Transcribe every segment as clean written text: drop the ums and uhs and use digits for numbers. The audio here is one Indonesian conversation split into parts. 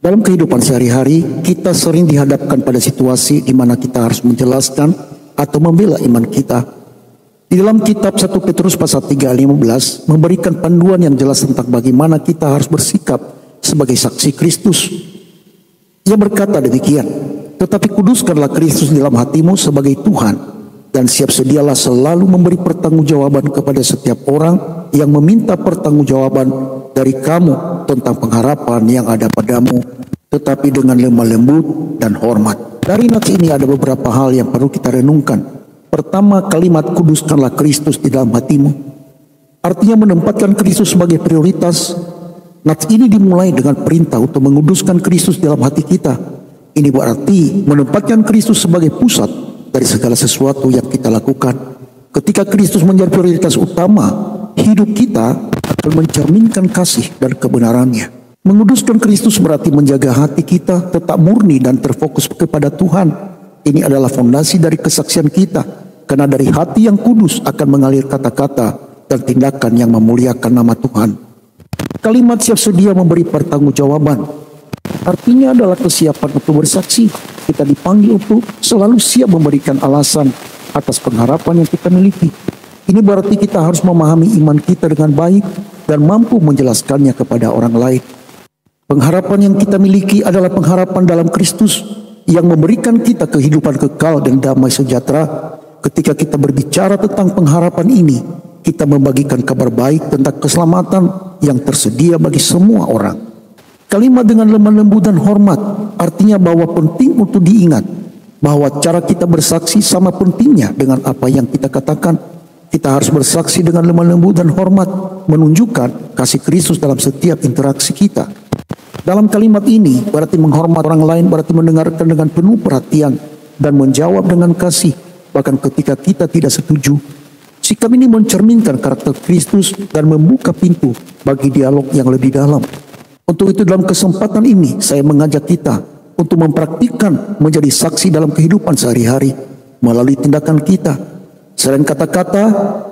Dalam kehidupan sehari-hari, kita sering dihadapkan pada situasi di mana kita harus menjelaskan atau membela iman kita. Di dalam kitab 1 Petrus pasal 3 ayat 15 memberikan panduan yang jelas tentang bagaimana kita harus bersikap sebagai saksi Kristus. Ia berkata demikian, "Tetapi kuduskanlah Kristus di dalam hatimu sebagai Tuhan, dan siap sedialah selalu memberi pertanggungjawaban kepada setiap orang yang meminta pertanggungjawaban dari kamu tentang pengharapan yang ada padamu, tetapi dengan lemah lembut dan hormat." Dari nats ini ada beberapa hal yang perlu kita renungkan. Pertama, kalimat kuduskanlah Kristus di dalam hatimu artinya menempatkan Kristus sebagai prioritas. Nats ini dimulai dengan perintah untuk menguduskan Kristus dalam hati kita. Ini berarti menempatkan Kristus sebagai pusat dari segala sesuatu yang kita lakukan. Ketika Kristus menjadi prioritas utama, hidup kita akan mencerminkan kasih dan kebenarannya. Menguduskan Kristus berarti menjaga hati kita tetap murni dan terfokus kepada Tuhan. Ini adalah fondasi dari kesaksian kita, karena dari hati yang kudus akan mengalir kata-kata dan tindakan yang memuliakan nama Tuhan. Kalimat siap sedia memberi pertanggungjawaban artinya adalah kesiapan untuk bersaksi. Kita dipanggil untuk selalu siap memberikan alasan atas pengharapan yang kita miliki. Ini berarti kita harus memahami iman kita dengan baik dan mampu menjelaskannya kepada orang lain. Pengharapan yang kita miliki adalah pengharapan dalam Kristus yang memberikan kita kehidupan kekal dan damai sejahtera. Ketika kita berbicara tentang pengharapan ini, kita membagikan kabar baik tentang keselamatan yang tersedia bagi semua orang. Kalimat dengan lemah lembut dan hormat artinya bahwa penting untuk diingat bahwa cara kita bersaksi sama pentingnya dengan apa yang kita katakan. Kita harus bersaksi dengan lemah lembut dan hormat, menunjukkan kasih Kristus dalam setiap interaksi kita. Dalam kalimat ini berarti menghormat orang lain, berarti mendengarkan dengan penuh perhatian dan menjawab dengan kasih bahkan ketika kita tidak setuju. Sikap ini mencerminkan karakter Kristus dan membuka pintu bagi dialog yang lebih dalam. Untuk itu dalam kesempatan ini saya mengajak kita untuk mempraktikkan menjadi saksi dalam kehidupan sehari-hari melalui tindakan kita. Selain kata-kata,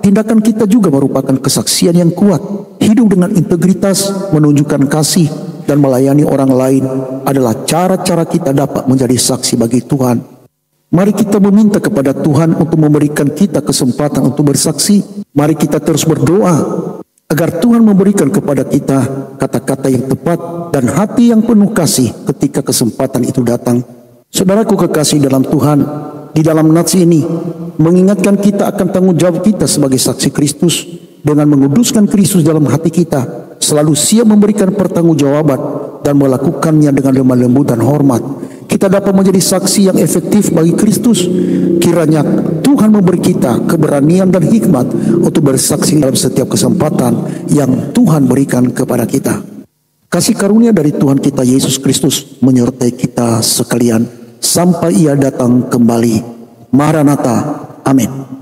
tindakan kita juga merupakan kesaksian yang kuat. Hidup dengan integritas, menunjukkan kasih, dan melayani orang lain adalah cara-cara kita dapat menjadi saksi bagi Tuhan. Mari kita meminta kepada Tuhan untuk memberikan kita kesempatan untuk bersaksi. Mari kita terus berdoa agar Tuhan memberikan kepada kita kata-kata yang tepat dan hati yang penuh kasih ketika kesempatan itu datang. Saudaraku kekasih dalam Tuhan, di dalam nats ini mengingatkan kita akan tanggung jawab kita sebagai saksi Kristus. Dengan menguduskan Kristus dalam hati kita, selalu siap memberikan pertanggungjawaban dan melakukannya dengan lemah lembut dan hormat, kita dapat menjadi saksi yang efektif bagi Kristus. Kiranya Tuhan memberi kita keberanian dan hikmat untuk bersaksi dalam setiap kesempatan yang Tuhan berikan kepada kita. Kasih karunia dari Tuhan kita Yesus Kristus menyertai kita sekalian sampai Ia datang kembali. Maranatha. Amin.